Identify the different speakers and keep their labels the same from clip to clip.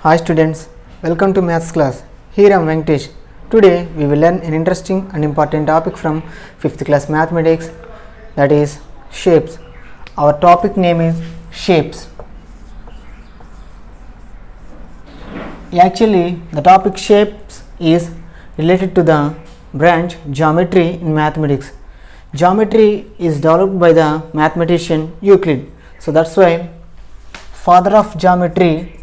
Speaker 1: Hi students, welcome to maths class. Here I am Venkatesh. Today we will learn an interesting and important topic from 5th class mathematics, that is shapes. Our topic name is shapes. Actually the topic shapes is related to the branch geometry in mathematics. Geometry is developed by the mathematician Euclid. So that's why father of geometry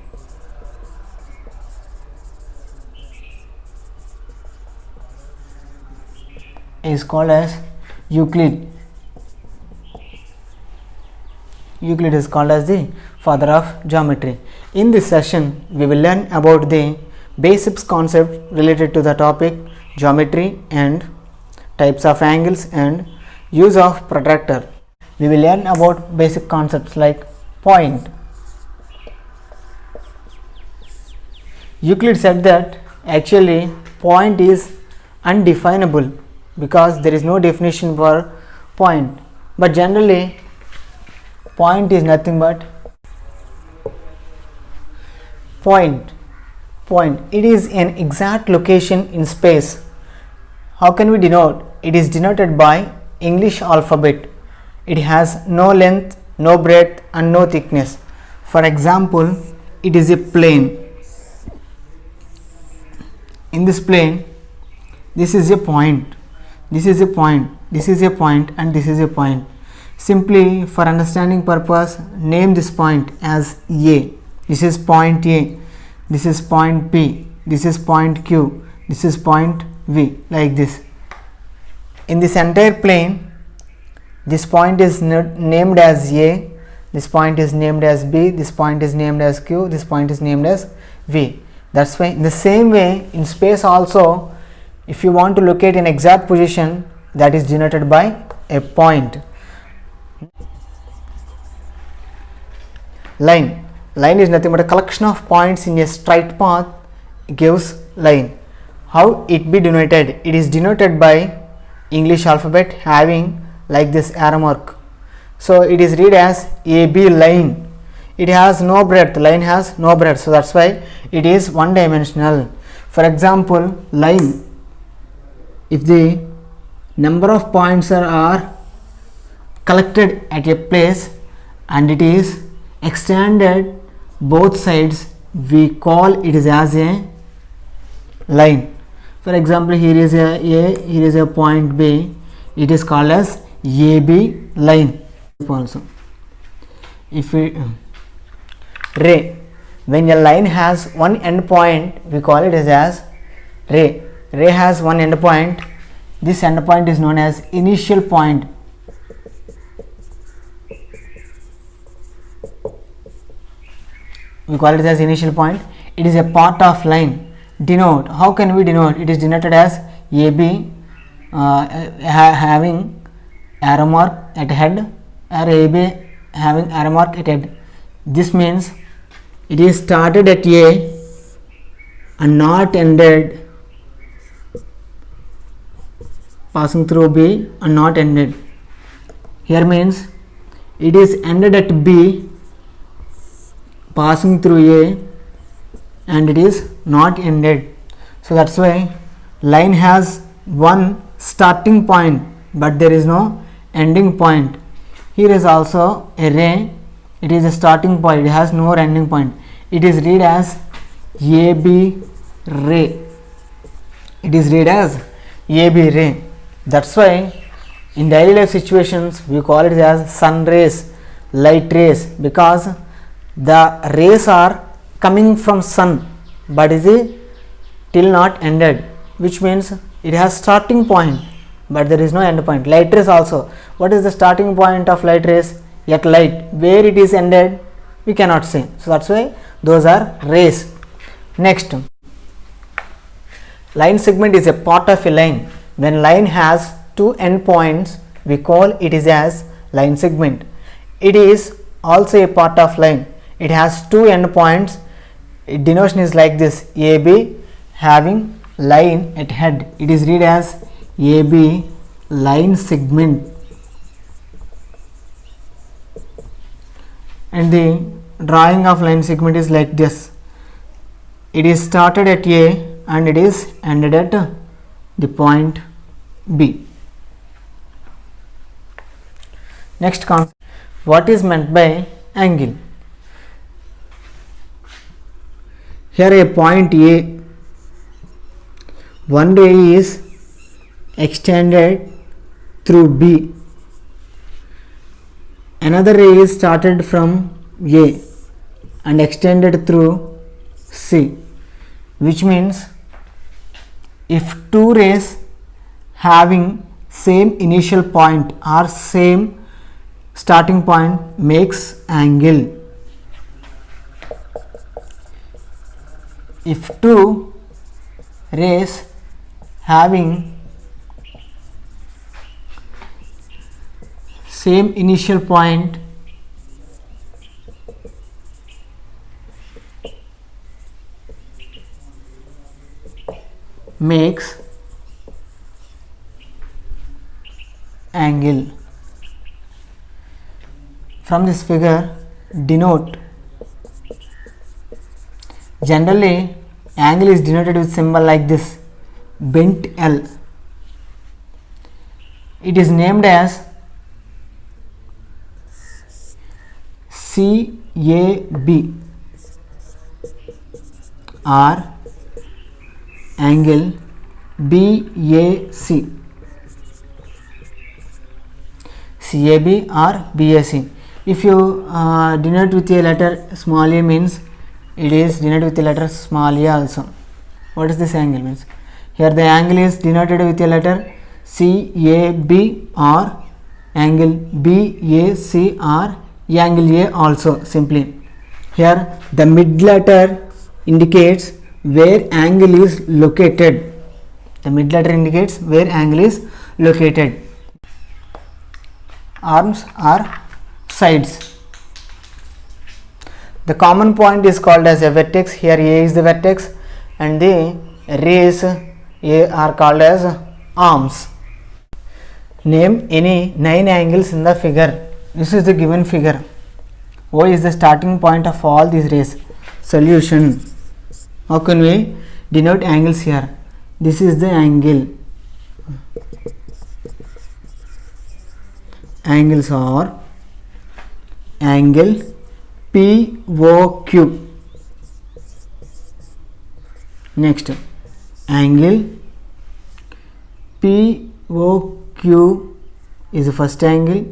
Speaker 1: is called as Euclid. Euclid is called as the father of geometry. In this session we will learn about the basics concept related to the topic geometry and types of angles and use of protractor. We will learn about basic concepts like point. Euclid said that actually point is undefinable because there is no definition for point, but generally point is nothing but point. It is an exact location in space. How can we denote? It is denoted by English alphabet. It has no length, no breadth and no thickness. For example, it is a plane. In this plane, this is a point. This is a point, this is a point and this is a point. Simply for understanding purpose, name this point as A. This is point A, this is point P, this is point Q, this is point V, like this. In this entire plane, this point is named as A, this point is named as B, this point is named as Q, this point is named as V. That's why in the same way in space also, if you want to locate an exact position, that is denoted by a point. Line is nothing but a collection of points in a straight path gives line. How it be denoted? It is denoted by English alphabet having like this arrow mark. So it is read as AB line. It has no breadth, line has no breadth, so that's why it is one dimensional. For example, line, if the number of points are collected at a place and it is extended both sides, we call it as a line. For example, here is a here is a point B, it is called as AB line. Also, if we ray, when a line has one end point, we call it as ray. Ray has one end point. This end point is known as initial point. We call it as initial point. It is a part of line. Denote. How can we denote? It is denoted as AB having arrow mark at head, or AB having arrow mark at head. This means it is started at A and not ended, passing through B and not ended. Here means it is ended at B, passing through A, and it is not ended. So that's why line has one starting point but there is no ending point. Here is also a ray. It is a starting point, it has no ending point. It is read as AB ray. It is read as AB ray. That's why in daily life situations we call it as sun rays, light rays, because the rays are coming from sun but is till not ended, which means it has starting point but there is no end point. Light rays also, what is the starting point of light rays? At light, where it is ended we cannot say, so that's why those are rays. Next, line segment is a part of a line. When line has two endpoints, we call it as line segment. It is also a part of line. It has two endpoints. Denotation is like this: AB having line at head. It is read as AB line segment. And the drawing of line segment is like this. it is started at A and it is ended at the point B. Next concept, what is meant by angle? Here a point A, one ray is extended through B, another ray is started from A and extended through C, which means if two rays having same initial point or same starting point makes angle. If two rays having same initial point makes angle. From this figure, denote. Generally, angle is denoted with symbol like this, bent L. It is named as CAB or angle BAC. CAB or BAC. If you denote with a letter small a, means it is denoted with a letter small a also. What is this angle means? Here the angle is denoted with a letter CAB or angle BAC or angle A also simply. Here the mid letter indicates where angle is located. The mid letter indicates where angle is located. Arms are sides. The common point is called as a vertex. Here A is the vertex and the rays A are called as arms. Name any 9 angles in the figure. This is the given figure. O is the starting point of all these rays. Solution. How can we denote angles here? This is the angle. Angles are angle POQ. Next, angle POQ is the first angle,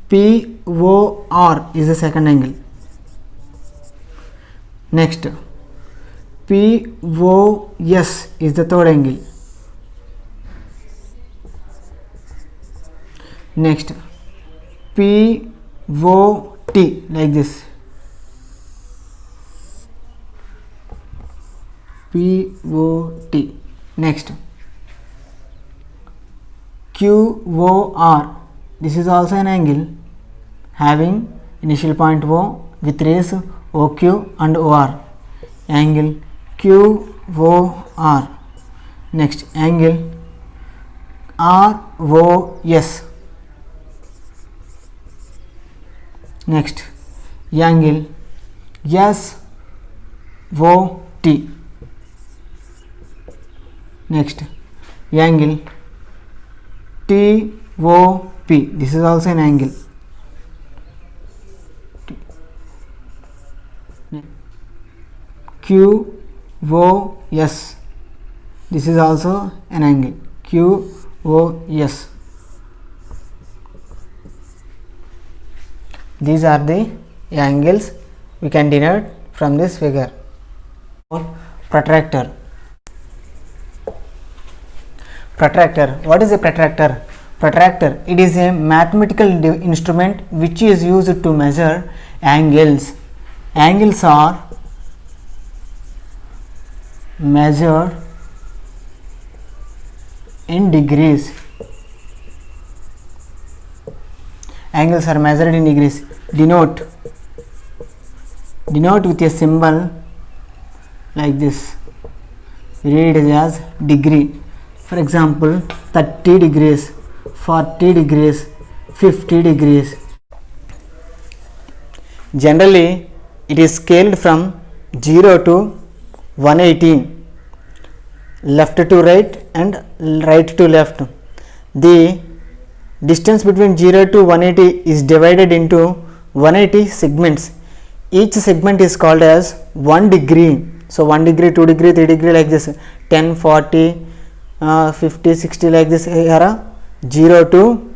Speaker 1: POR is the second angle. Next, POS is the third angle. Next, POT like this. POT. Next, QOR. This is also an angle having initial point O with rays OQ and OR. Angle QOR. Next, angle ROS. Next, angle SOT. Next, angle TOP. This is also an angle. QOS. This is also an angle. QOS. These are the angles we can denote from this figure. Protractor. Protractor. What is a protractor? Protractor, it is a mathematical instrument which is used to measure angles. Angles are measured in degrees. Angles are measured in degrees. Denote with a symbol like this. Read it as degree. For example, 30 degrees, 40 degrees, 50 degrees. Generally, it is scaled from 0 to 180, left to right and right to left. The distance between 0 to 180 is divided into 180 segments. Each segment is called as 1 degree. So 1 degree, 2 degree, 3 degree, like this, 10, 40, 50, 60, like this. Here 0 to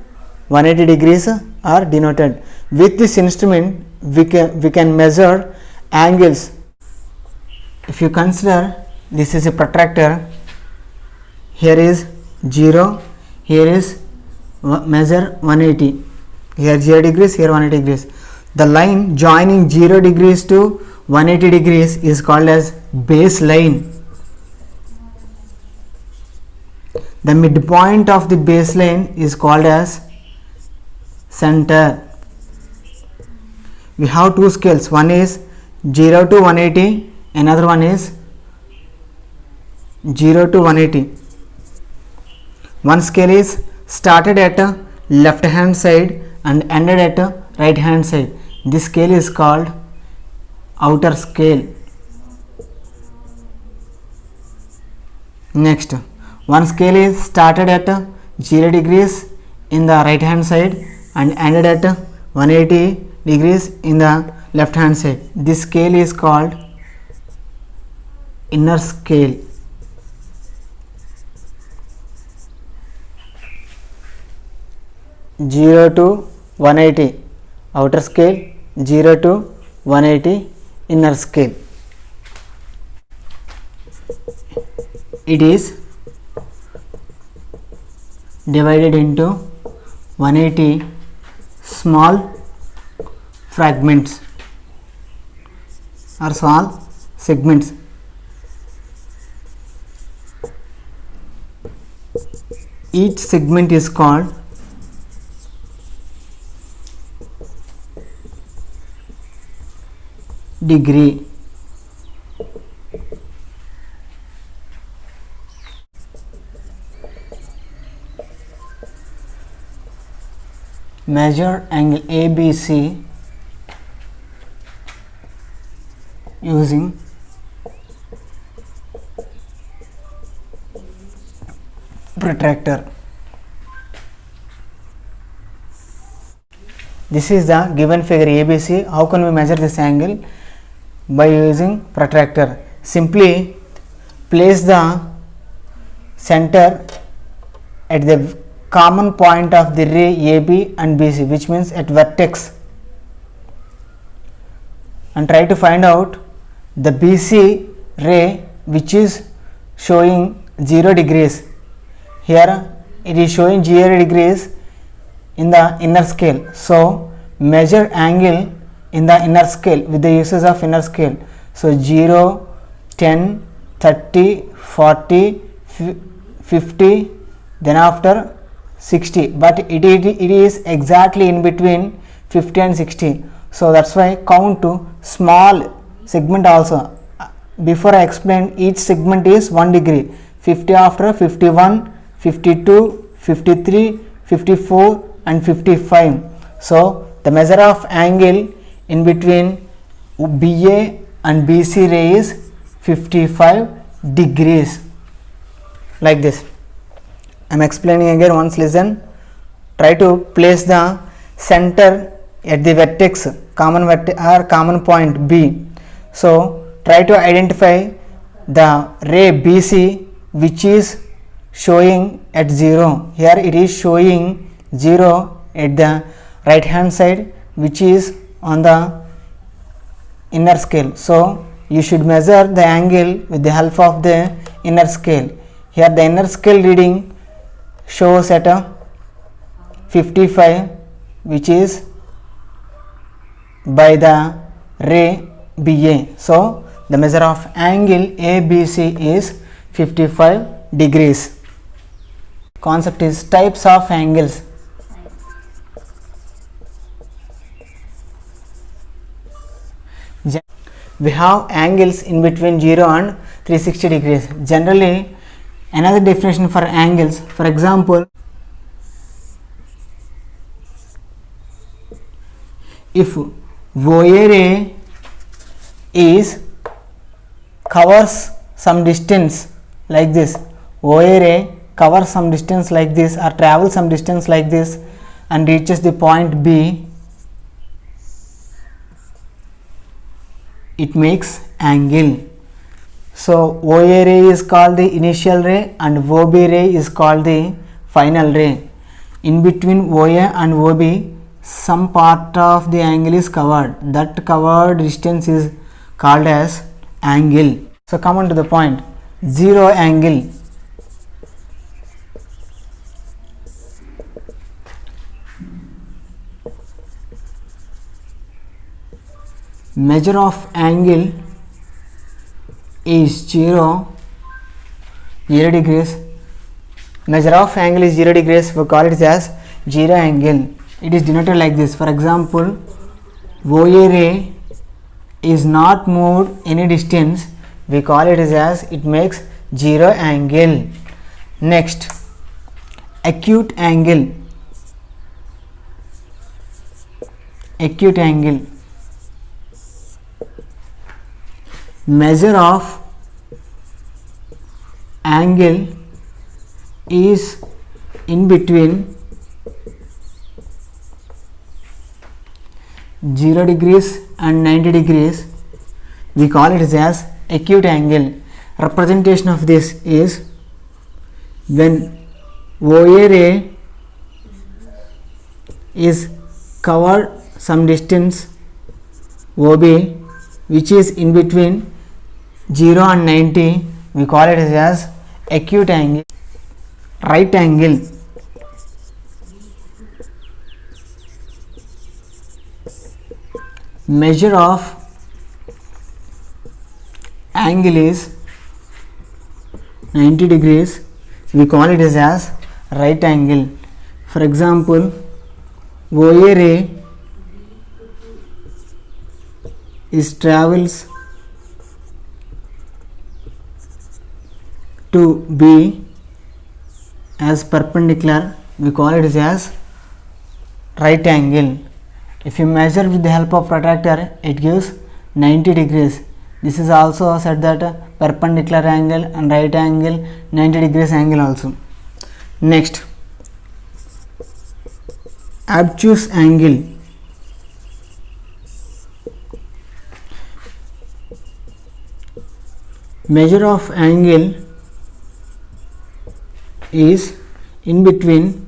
Speaker 1: 180 degrees are denoted. With this instrument we can measure angles. If you consider this is a protractor, here is 0, here is measure 180, here 0 degrees, here 180 degrees. The line joining 0 degrees to 180 degrees is called as base line. The midpoint of the baseline is called as center. We have two scales, one is 0 to 180, another one is 0 to 180. One scale is started at left hand side and ended at right hand side. This scale is called outer scale. Next, one scale is started at 0 degrees in the right hand side and ended at 180 degrees in the left hand side. This scale is called inner scale. Zero to 180 outer scale, 0 to 180 inner scale. It is divided into 180 small fragments or small segments. Each segment is called degree. Measure angle ABC using protractor. This is the given figure ABC. How can we measure this angle? By using protractor. Simply place the center at the common point of the ray AB and BC, which means at vertex, and try to find out the BC ray which is showing 0 degrees. Here it is showing 0 degrees in the inner scale. So measure angle in the inner scale with the uses of inner scale. So 0, 10, 30, 40, 50, then after 60, but it is exactly in between 50 and 60. So that's why count to small segment also. Before I explain, each segment is 1 degree. 50 after 51, 52, 53, 54 and 55. So the measure of angle in between BA and BC ray is 55 degrees. Like this. I am explaining again, once listen. Try to place the center at the vertex, common vertex or common point B. So try to identify the ray BC which is showing at 0. Here it is showing 0 at the right hand side, which is on the inner scale. So you should measure the angle with the help of the inner scale. Here the inner scale reading shows at a 55, which is by the ray BA. So the measure of angle ABC is 55 degrees. Concept is types of angles. We have angles in between 0 and 360 degrees. Generally, another definition for angles, for example, if OA ray is covers some distance like this, OA ray covers some distance like this or travels some distance like this and reaches the point B, it makes angle. So OA ray is called the initial ray and OB ray is called the final ray. In between OA and OB some part of the angle is covered, that covered distance is called as angle. So come on to the point, zero angle. Measure of angle is 0 degrees. Measure of angle is 0 degrees, we call it as zero angle. It is denoted like this. For example, OA ray is not moved any distance, we call it as it makes zero angle. Next, acute angle. Acute angle, measure of angle is in between 0 degrees and 90 degrees, we call it as acute angle. Representation of this is when OA ray is covered some distance OB which is in between 0 and 90, we call it as acute angle. Right angle, measure of angle is 90 degrees, we call it as right angle. For example, OA ray is travels to B as perpendicular, we call it as right angle. If you measure with the help of protractor, it gives 90 degrees. This is also said that perpendicular angle and right angle, 90 degrees angle also. Next, obtuse angle. Measure of angle is in between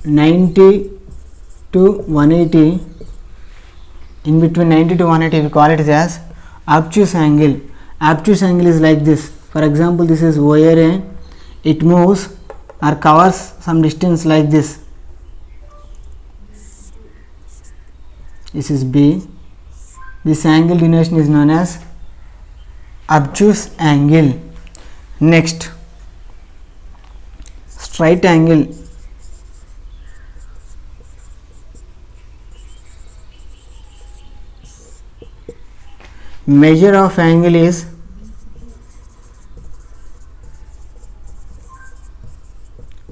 Speaker 1: 90 to 180. In between 90 to 180, we call it as obtuse angle. Obtuse angle is like this. For example, this is OA ray, it moves or covers some distance like this. This is B. This angle denotation is known as obtuse angle. Next, straight angle. Measure of angle is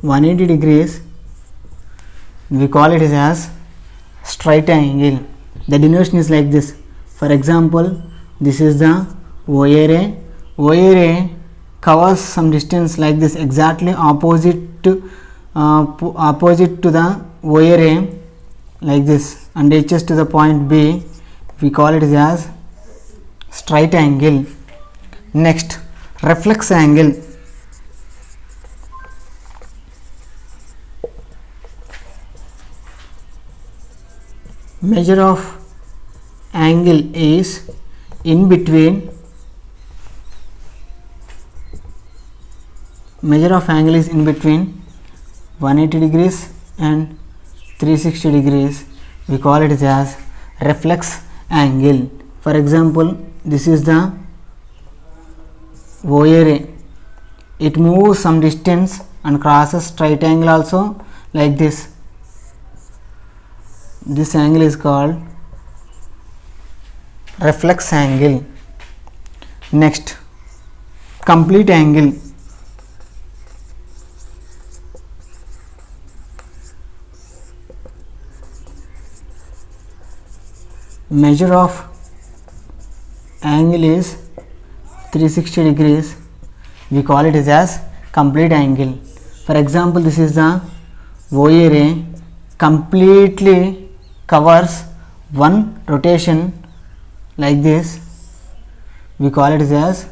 Speaker 1: (180 degrees). We call it as straight angle. The denotation is like this. For example, this is the OA ray. OA ray covers some distance like this, exactly opposite to the OA ray like this, and reaches to the point B. We call it as straight angle. Next, reflex angle. Measure of angle is in between 180 degrees and 360 degrees. We call it as reflex angle. For example, this is the OA ray. It moves some distance and crosses straight angle also like this. This angle is called reflex angle. Next, complete angle. Measure of angle is 360 degrees, we call it as complete angle. For example, this is the OA ray completely covers one rotation like this, we call it as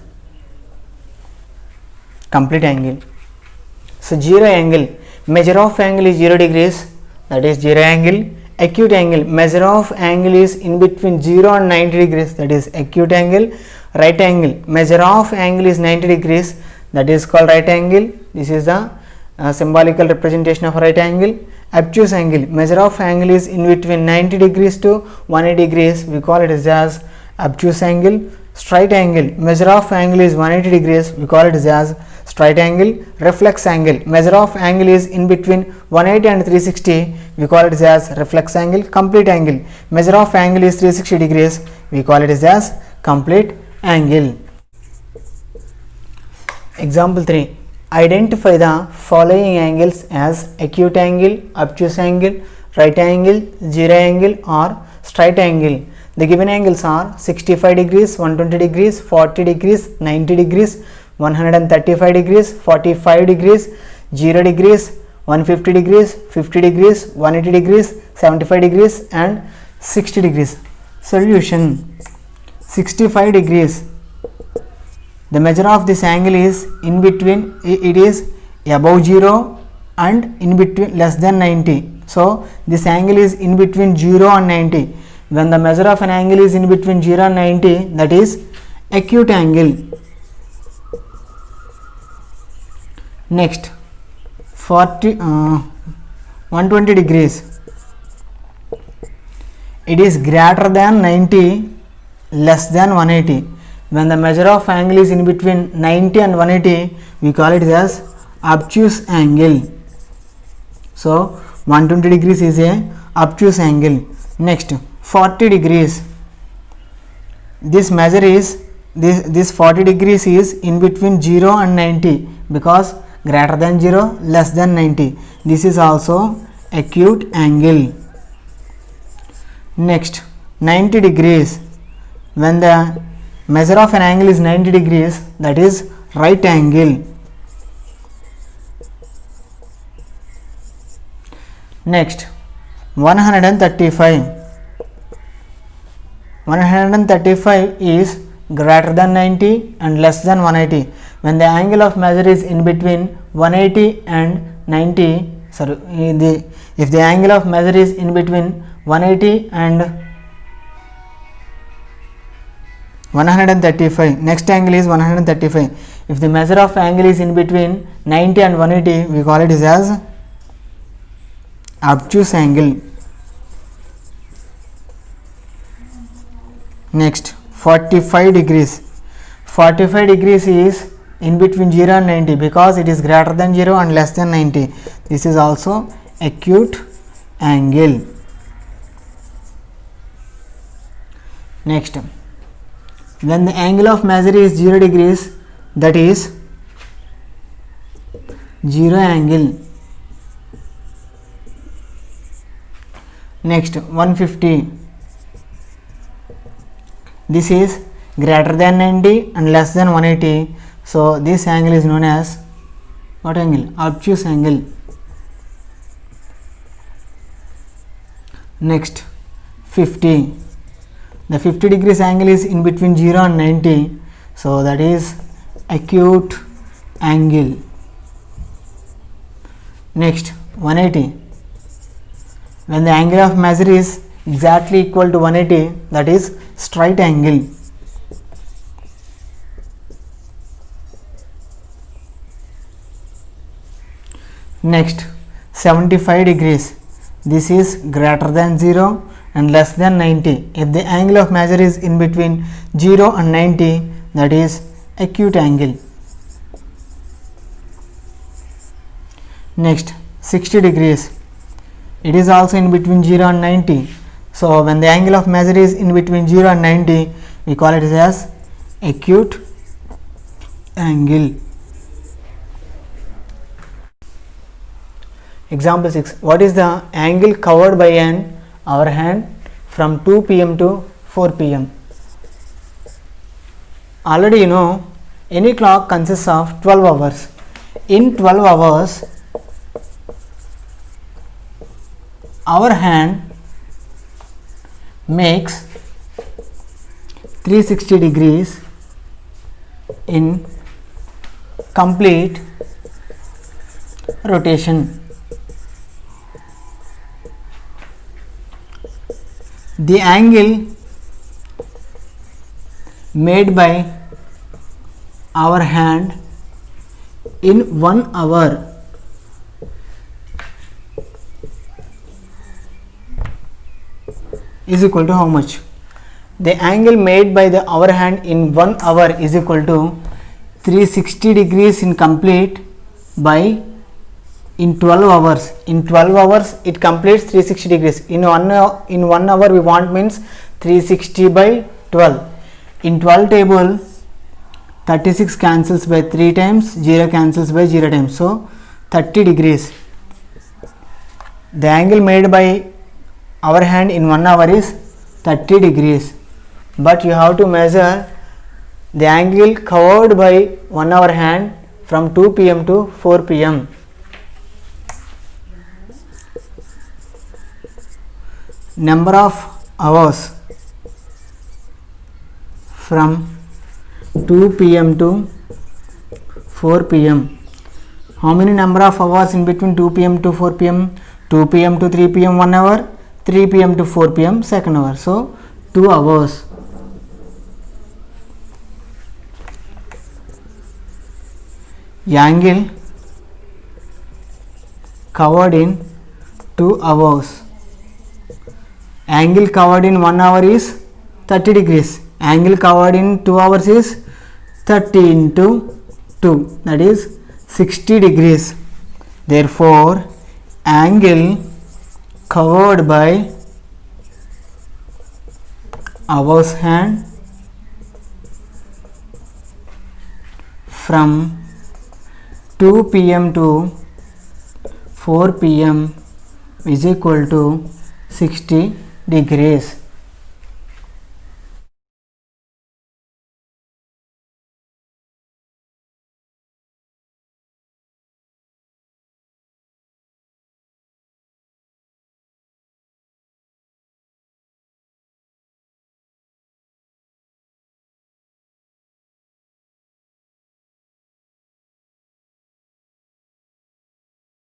Speaker 1: complete angle. So zero angle, measure of angle is 0 degrees, that is zero angle. Acute angle, measure of angle is in between 0 and 90 degrees, that is acute angle. Right angle, measure of angle is 90 degrees, that is called right angle. This is the symbolical representation of right angle. Obtuse angle, measure of angle is in between 90 degrees to 180 degrees, we call it as obtuse angle. Straight angle, measure of angle is 180 degrees, we call it as straight angle. Reflex angle, measure of angle is in between 180 and 360, we call it as reflex angle. Complete angle, measure of angle is 360 degrees, we call it as complete angle. Example 3, identify the following angles as acute angle, obtuse angle, right angle, zero angle or straight angle. The given angles are 65 degrees, 120 degrees, 40 degrees, 90 degrees, 135 degrees, 45 degrees, 0 degrees, 150 degrees, 50 degrees, 180 degrees, 75 degrees and 60 degrees. Solution: 65 degrees. The measure of this angle is in between, it is above 0 and in between less than 90. So this angle is in between 0 and 90. When the measure of an angle is in between 0 and 90, that is acute angle. Next, 120 degrees. It is greater than 90, less than 180. When the measure of angle is in between 90 and 180, we call it as obtuse angle. So 120 degrees is a obtuse angle. Next, 40 degrees. This measure is this 40 degrees is in between 0 and 90, because greater than 0, less than 90. This is also acute angle. Next, 90 degrees. When the measure of an angle is 90 degrees, that is right angle. Next, 135. 135 is greater than 90 and less than 180. When the angle of measure is in between 180 and 90, if the angle of measure is in between 180 and 135, next angle is 135. If the measure of angle is in between 90 and 180, we call it as obtuse angle. Next, 45 degrees. 45 degrees is in between 0 and 90, because it is greater than 0 and less than 90. This is also acute angle. Next, when the angle of measure is 0 degrees, that is zero angle. Next, 150. This is greater than 90 and less than 180. So this angle is known as what angle? Obtuse angle. Next, 50. The 50 degrees angle is in between 0 and 90. So that is acute angle. Next, 180. When the angle of measure is exactly equal to 180, that is straight angle. Next, 75 degrees. This is greater than 0 and less than 90. If the angle of measure is in between 0 and 90, that is acute angle. Next, 60 degrees. It is also in between 0 and 90. So when the angle of measure is in between 0 and 90, we call it as acute angle. Example 6. What is the angle covered by an hour hand from 2 p.m. to 4 p.m.? already you know any clock consists of 12 hours. In 12 hours our hand makes 360 degrees in complete rotation. The angle made by our hand in 1 hour is equal to how much? The angle made by our hand in 1 hour is equal to 360 degrees in complete by in 12 hours. In 12 hours it completes 360 degrees. In 1 hour we want means 360 by 12. In 12 table 36 cancels by 3 times, 0 cancels by 0 times, so 30 degrees. The angle made by our hand in 1 hour is 30 degrees, but you have to measure the angle covered by 1 hour hand from 2 pm to 4 pm. Number of hours from 2 pm to 4 pm. How many number of hours in between 2 pm to 4 pm? 2 pm to 3 pm 1 hour, 3 pm to 4 pm second hour, so 2 hours. Angle covered in 2 hours. Angle covered in 1 hour is 30 degrees. Angle covered in 2 hours is 30 into 2, that is 60 degrees. Therefore angle covered by our hand from 2 pm to 4 pm is equal to 60 degrees.